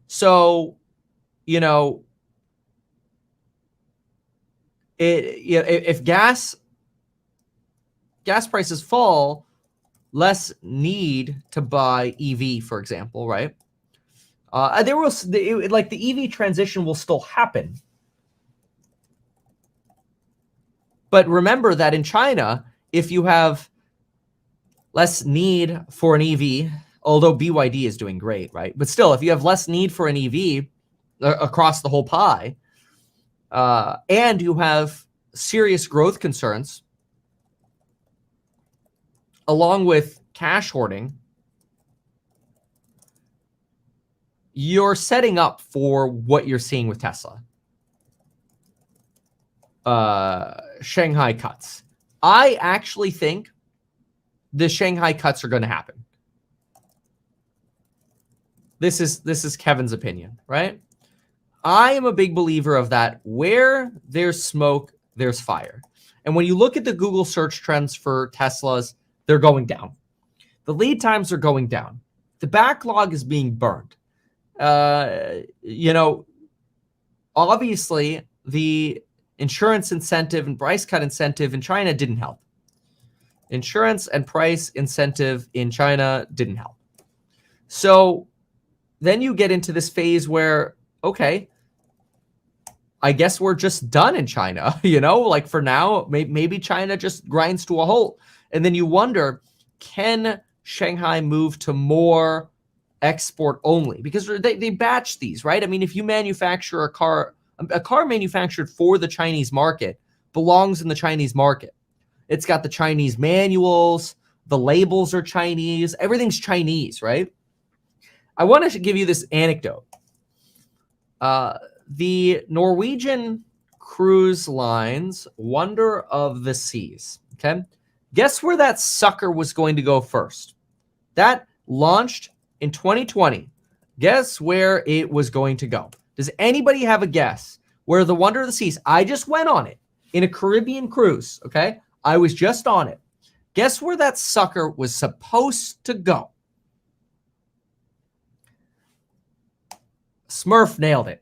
So, you know, if gas prices fall, less need to buy EV, for example, right? Like the EV transition will still happen. But remember that in China, if you have less need for an EV, although BYD is doing great, right? But still, if you have less need for an EV across the whole pie, and you have serious growth concerns, along with cash hoarding, you're setting up for what you're seeing with Tesla. Shanghai cuts. I actually think the Shanghai cuts are going to happen. This is Kevin's opinion, right? I am a big believer of that. Where there's smoke, there's fire. And when you look at the Google search trends for Teslas, they're going down. The lead times are going down. The backlog is being burned. Obviously the insurance incentive and price cut incentive in China didn't help. Insurance and price incentive in China didn't help. So then you get into this phase where, okay, I guess we're just done in China, like for now, maybe China just grinds to a halt. And then you wonder, can Shanghai move to more export only? Because they batch these, right? I mean, if you manufacture a car manufactured for the Chinese market belongs in the Chinese market. It's got the Chinese manuals, the labels are Chinese, everything's Chinese, right? I want to give you this anecdote. The Norwegian Cruise Lines Wonder of the Seas, okay? Guess where that sucker was going to go first? That launched in 2020. Guess where it was going to go? Does anybody have a guess where the Wonder of the Seas? I just went on it in a Caribbean cruise, okay? I was just on it. Guess where that sucker was supposed to go? Smurf nailed it.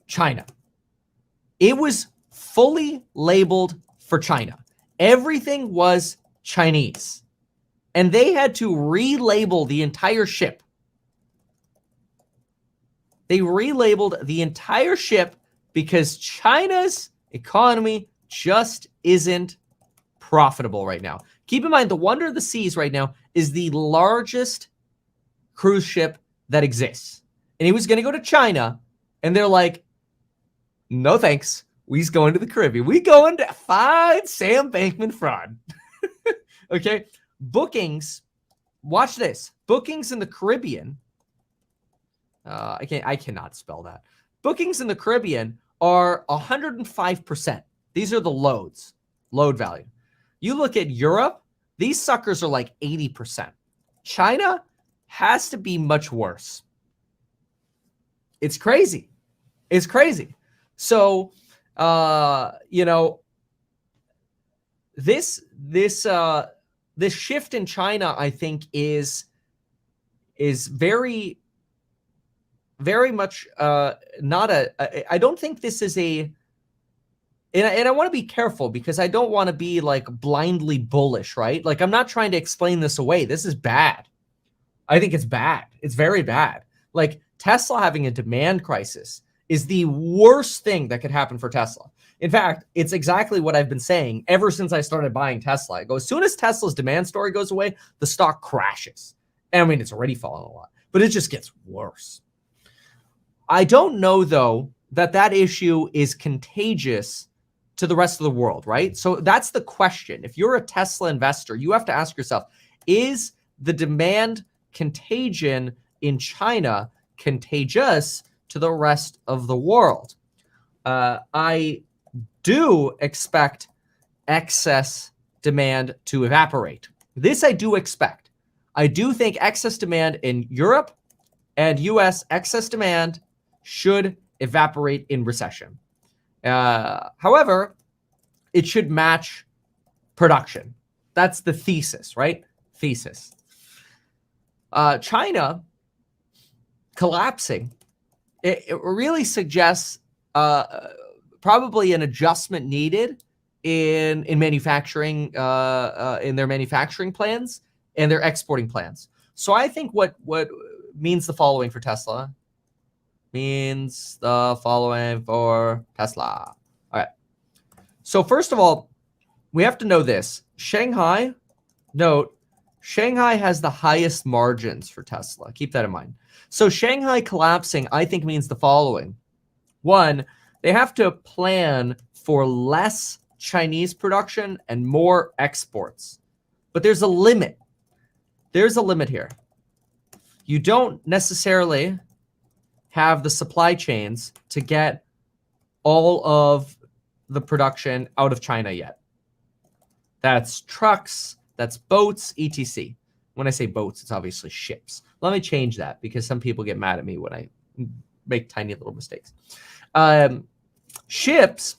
China. It was fully labeled for China. Everything was Chinese. And they had to relabel the entire ship. They relabeled the entire ship because China's economy just isn't profitable right now. Keep in mind, the Wonder of the Seas right now is the largest cruise ship that exists. And he was going to go to China, and they're like, no thanks. We's going to the Caribbean. We going to find Sam Bankman-Fried. Okay? Bookings, watch this. Bookings in the Caribbean, I cannot spell that. Bookings in the Caribbean are 105%. These are the load value. You look at Europe, these suckers are like 80%. China has to be much worse. It's crazy. It's crazy. So, you know, this shift in China, I think, is very, very much not I don't think this is a, and I want to be careful because I don't want to be like blindly bullish, right? Like, I'm not trying to explain this away. This is bad. I think it's bad. It's very bad. Like, Tesla having a demand crisis is the worst thing that could happen for Tesla. In fact, it's exactly what I've been saying ever since I started buying Tesla. I go, as soon as Tesla's demand story goes away, the stock crashes. And I mean, it's already fallen a lot, but it just gets worse. I don't know, though, that issue is contagious to the rest of the world, right? So that's the question. If you're a Tesla investor, you have to ask yourself, is the demand contagion in China contagious to the rest of the world? I do expect excess demand to evaporate. This I do expect. I do think excess demand in Europe and US, excess demand should evaporate in recession. However, it should match production. That's the thesis, right? Thesis. China collapsing, it really suggests probably an adjustment needed in manufacturing, in their manufacturing plans and their exporting plans. So I think what means the following for Tesla. Means the following for Tesla. All right. So first of all, we have to know this. Shanghai has the highest margins for Tesla. Keep that in mind. So Shanghai collapsing, I think, means the following. One, they have to plan for less Chinese production and more exports. But there's a limit. There's a limit here. You don't necessarily have the supply chains to get all of the production out of China yet. That's trucks, that's boats, etc. When I say boats, it's obviously ships. Let me change that because some people get mad at me when I make tiny little mistakes. Ships,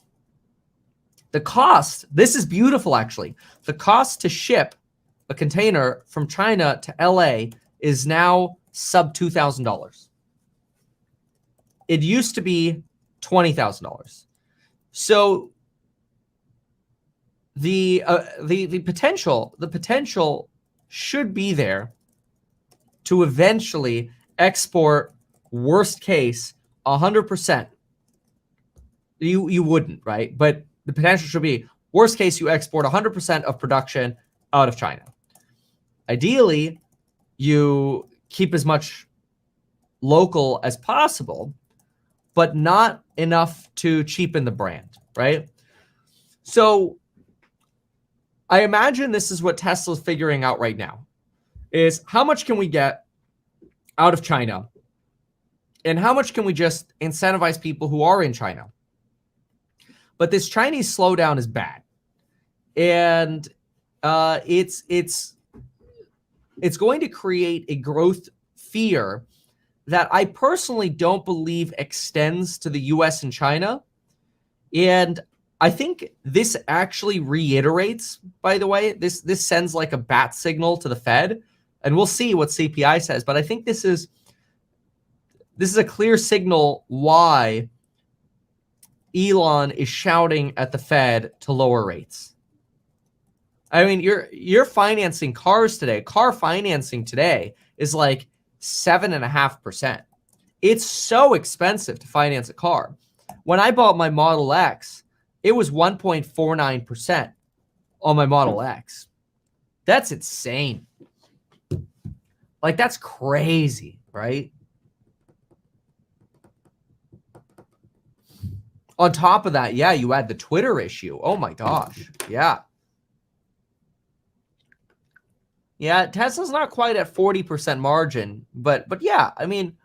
the cost, this is beautiful actually. The cost to ship a container from China to LA is now sub $2,000. It used to be $20,000. So the potential should be there to eventually export, worst case, 100%. You wouldn't, right? But the potential should be, worst case, you export 100% of production out of China. Ideally, you keep as much local as possible, but not enough to cheapen the brand, right? So I imagine this is what Tesla's figuring out right now, is how much can we get out of China and how much can we just incentivize people who are in China? But this Chinese slowdown is bad. And it's going to create a growth fear that I personally don't believe extends to the US and China. And I think this actually reiterates, by the way, this sends like a bat signal to the Fed, and we'll see what CPI says. But I think this is a clear signal why Elon is shouting at the Fed to lower rates. I mean, you're financing cars today. Car financing today is like 7.5%. It's so expensive to finance a car. When I bought my Model X, it was 1.49% on my Model X. That's insane. Like, that's crazy, right? On top of that, yeah, you add the Twitter issue. Oh my gosh. Yeah. Yeah, Tesla's not quite at 40% margin, but yeah, I mean,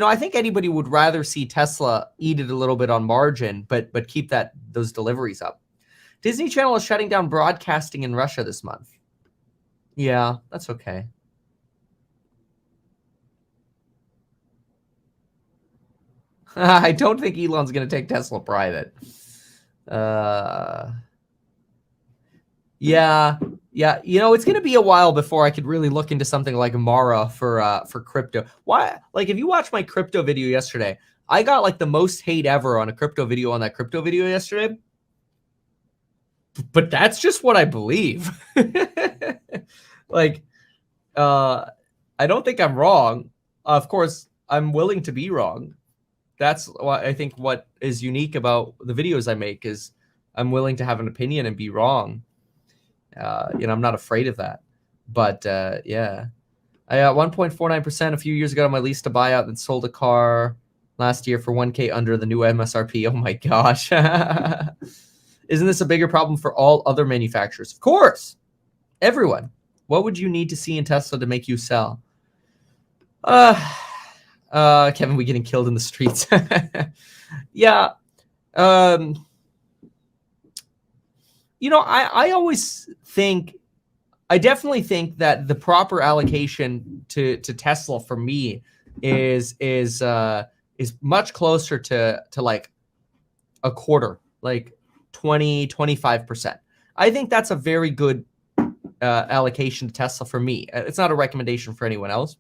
I think anybody would rather see Tesla eat it a little bit on margin, but keep those deliveries up. Disney Channel is shutting down broadcasting in Russia this month. Yeah, that's okay. I don't think Elon's going to take Tesla private. Yeah. You know, it's going to be a while before I could really look into something like Mara for crypto. Why? Like, if you watched my crypto video yesterday, I got like the most hate ever on a crypto video on that crypto video yesterday. But that's just what I believe. Like, I don't think I'm wrong. Of course, I'm willing to be wrong. That's why I think what is unique about the videos I make is I'm willing to have an opinion and be wrong. You know, I'm not afraid of that. But yeah, I got 1.49% a few years ago on my lease to buy out, then sold a car last year for 1K under the new MSRP. Oh my gosh. Isn't this a bigger problem for all other manufacturers? Of course. Everyone. What would you need to see in Tesla to make you sell? Kevin, we getting killed in the streets. Yeah. You know, I always think, I definitely think that the proper allocation to Tesla for me is much closer to like a quarter, like 20-25%. I think that's a very good allocation to Tesla for me. It's not a recommendation for anyone else.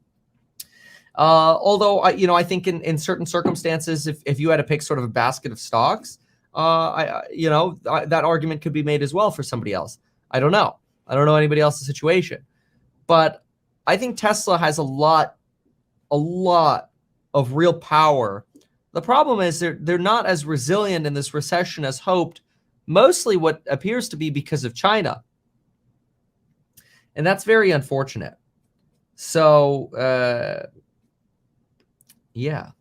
Although I think in certain circumstances, if you had to pick sort of a basket of stocks, that argument could be made as well for somebody else. I don't know anybody else's situation, but I think Tesla has a lot of real power. The problem is they're not as resilient in this recession as hoped, mostly what appears to be because of China. And that's very unfortunate. So, yeah.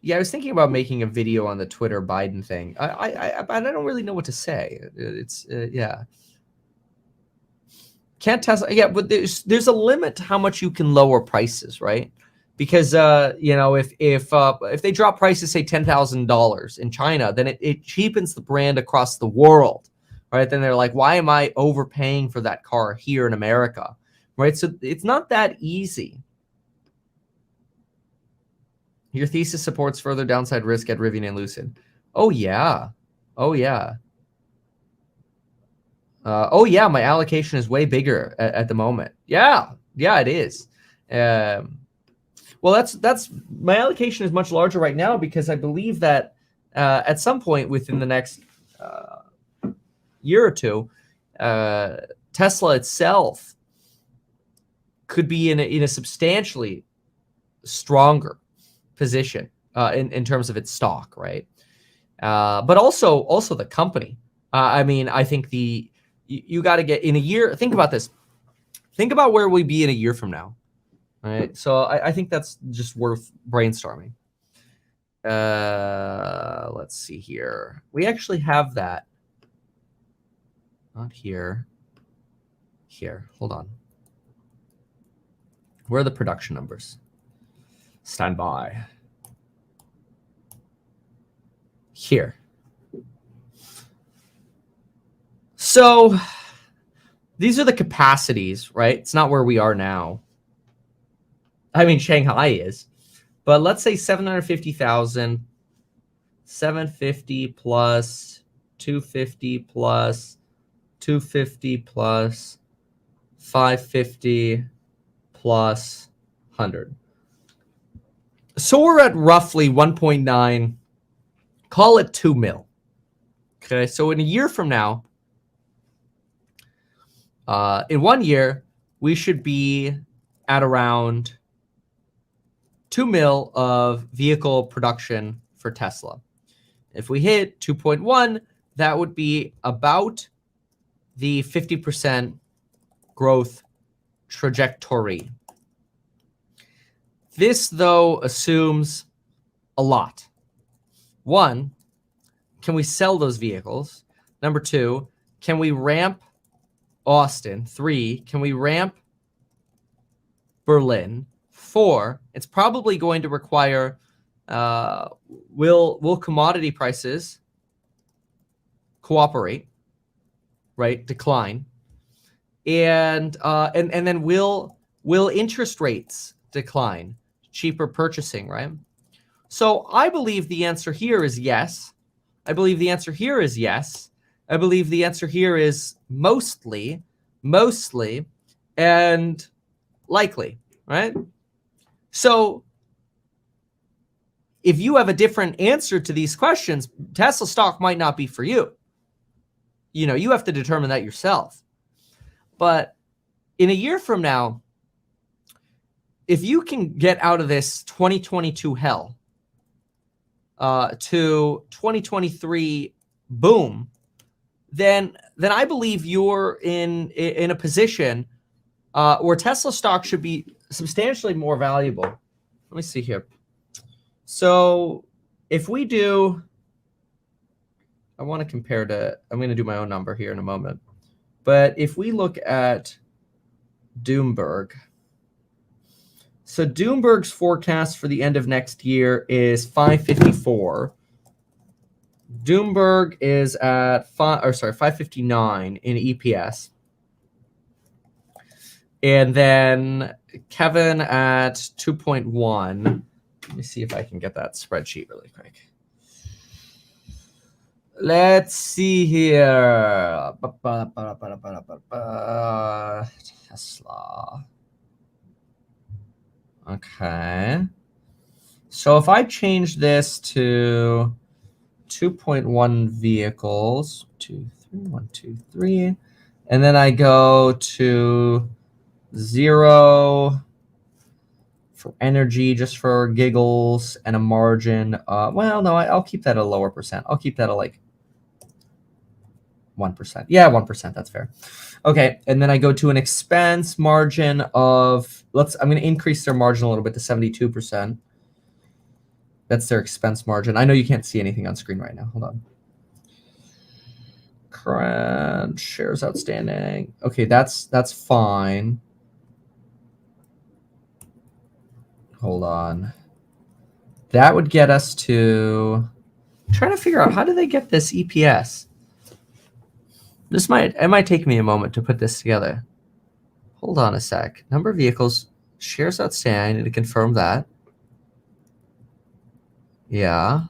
Yeah, I was thinking about making a video on the Twitter Biden thing. I don't really know what to say. It's yeah. Can't Tesla? Yeah, but there's a limit to how much you can lower prices, right? Because if they drop prices, say $10,000 in China, then it cheapens the brand across the world, right? Then they're like, why am I overpaying for that car here in America, right? So it's not that easy. Your thesis supports further downside risk at Rivian and Lucid. Oh yeah. Oh yeah. My allocation is way bigger at the moment. Yeah, it is. Well, that's my allocation is much larger right now because I believe that at some point within the next year or two, Tesla itself could be in a substantially stronger position in terms of its stock, right? But also the company. I mean, I think you got to get in a year. Think about this. Think about where we'd be in a year from now. All right. So I think that's just worth brainstorming. Let's see here. We actually have that. Not here. Here. Hold on. Where are the production numbers? Stand by. Here. So these are the capacities, right? It's not where we are now. I mean, Shanghai is, but let's say 750,000, 750 plus 250 plus 250 plus 550 plus 100. So we're at roughly 1.9, call it 2 mil. Okay, so in a year from now, in 1 year, we should be at around 2 mil of vehicle production for Tesla. If we hit 2.1, that would be about the 50% growth trajectory. This, though, assumes a lot. One, can we sell those vehicles? Number two, can we ramp Austin? 3, can we ramp Berlin? 4, it's probably going to require will commodity prices cooperate, right? Decline, and then will interest rates decline cheaper purchasing, right? So I believe the answer here is yes. I believe the answer here is yes. I believe the answer here is mostly, and likely, right? So if you have a different answer to these questions, Tesla stock might not be for you. You know, you have to determine that yourself. But in a year from now, if you can get out of this 2022 hell to 2023 boom, then I believe you're in a position where Tesla stock should be substantially more valuable. Let me see here. So if we do, I want to compare to, I'm going to do my own number here in a moment. But if we look at Doomberg, so Doomberg's forecast for the end of next year is 554. Doomberg is at 559 in EPS. And then Kevin at 2.1. Let me see if I can get that spreadsheet really quick. Let's see here. Tesla. Okay. So if I change this to 2.1 vehicles, 2, 3, 1, 2, 3, and then I go to 0 for energy, just for giggles, and a margin. Well, no, I'll keep that at a lower percent. I'll keep that at like 1%. Yeah, 1%. That's fair. Okay, and then I go to an expense margin of, I'm going to increase their margin a little bit to 72%. That's their expense margin. I know you can't see anything on screen right now. Hold on. Current shares outstanding. Okay, that's fine. Hold on. That would get us to, I'm trying to figure out, how do they get this EPS? It might take me a moment to put this together. Hold on a sec. Number of vehicles, shares outstanding. I need to confirm that. Yeah,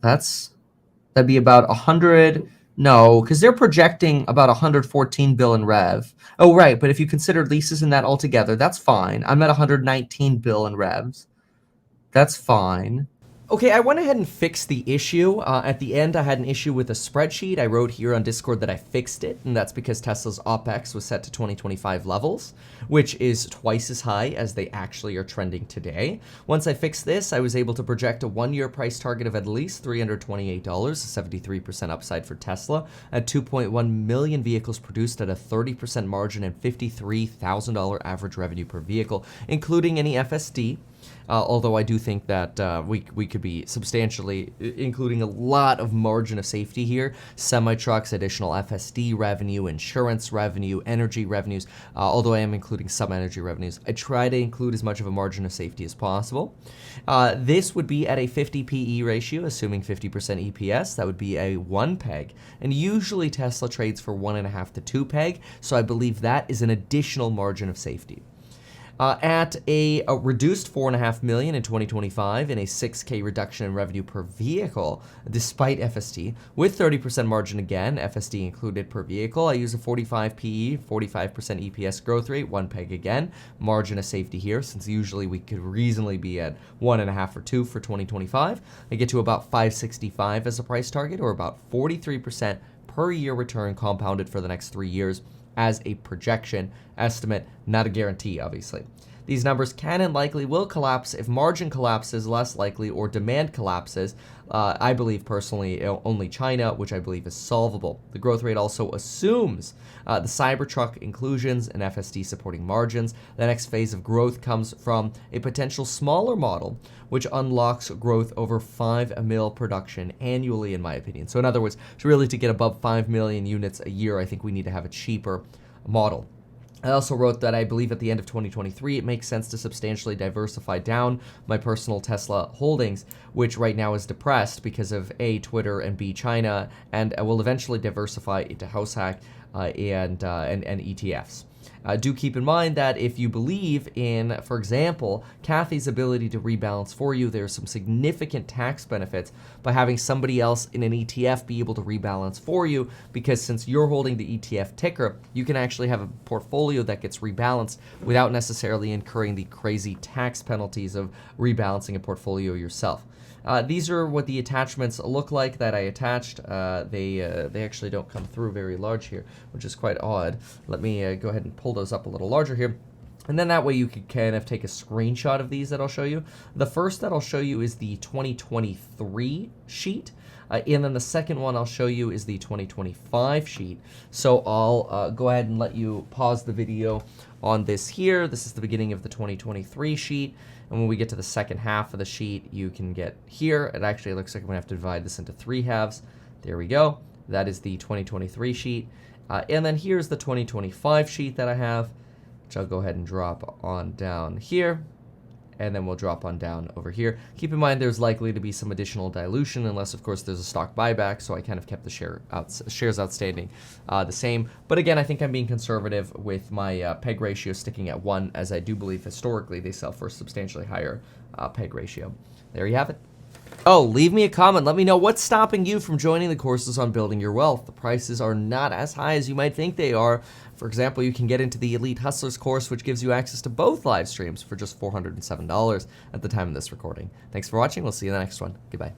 that'd be about 100. No, because they're projecting about 114 bill in rev. Oh, right. But if you consider leases in that altogether, that's fine. I'm at 119 bill in revs. That's fine. Okay, I went ahead and fixed the issue. At the end, I had an issue with a spreadsheet. I wrote here on Discord that I fixed it, and that's because Tesla's OPEX was set to 2025 levels, which is twice as high as they actually are trending today. Once I fixed this, I was able to project a one-year price target of at least $328, 73% upside for Tesla, at 2.1 million vehicles produced at a 30% margin and $53,000 average revenue per vehicle, including any FSD. Although I do think that we could be substantially including a lot of margin of safety here. Semi-trucks, additional FSD revenue, insurance revenue, energy revenues, although I am including some energy revenues. I try to include as much of a margin of safety as possible. This would be at a 50 PE ratio, assuming 50% EPS. That would be a 1 peg. And usually Tesla trades for 1.5 to 2 peg, so I believe that is an additional margin of safety. At a reduced $4.5 million in 2025 and a $6K reduction in revenue per vehicle, despite FSD, with 30% margin again, FSD included per vehicle, I use a 45 PE, 45% EPS growth rate, 1 peg again, margin of safety here, since usually we could reasonably be at 1.5 or 2 for 2025. I get to about 565 as a price target, or about 43% per year return compounded for the next 3 years. As a projection estimate, not a guarantee, obviously. These numbers can and likely will collapse if margin collapses, less likely, or demand collapses. I believe personally only China, which I believe is solvable. The growth rate also assumes the Cybertruck inclusions and FSD supporting margins. The next phase of growth comes from a potential smaller model, which unlocks growth over 5 mil production annually, in my opinion. So in other words, to get above 5 million units a year, I think we need to have a cheaper model. I also wrote that I believe at the end of 2023, it makes sense to substantially diversify down my personal Tesla holdings, which right now is depressed because of A, Twitter, and B, China, and I will eventually diversify into house hack and ETFs. Do keep in mind that if you believe in, for example, Kathy's ability to rebalance for you, there's some significant tax benefits by having somebody else in an ETF be able to rebalance for you, because since you're holding the ETF ticker, you can actually have a portfolio that gets rebalanced without necessarily incurring the crazy tax penalties of rebalancing a portfolio yourself. These are what the attachments look like that I attached. They actually don't come through very large here, which is quite odd. Let me go ahead and pull those up a little larger here. And then that way you can kind of take a screenshot of these that I'll show you. The first that I'll show you is the 2023 sheet. And then the second one I'll show you is the 2025 sheet. So I'll go ahead and let you pause the video on this here. This is the beginning of the 2023 sheet. And when we get to the second half of the sheet, you can get here. It actually looks like I'm gonna have to divide this into 3 halves. There we go. That is the 2023 sheet. And then here's the 2025 sheet that I have, which I'll go ahead and drop on down here. And then we'll drop on down over here. Keep in mind there's likely to be some additional dilution unless, of course, there's a stock buyback, so I kind of kept the shares outstanding the same. But again, I think I'm being conservative with my PEG ratio sticking at 1, as I do believe historically they sell for a substantially higher PEG ratio. There you have it. Oh, leave me a comment. Let me know what's stopping you from joining the courses on building your wealth. The prices are not as high as you might think they are. For example, you can get into the Elite Hustlers course, which gives you access to both live streams for just $407 at the time of this recording. Thanks for watching. We'll see you in the next one. Goodbye.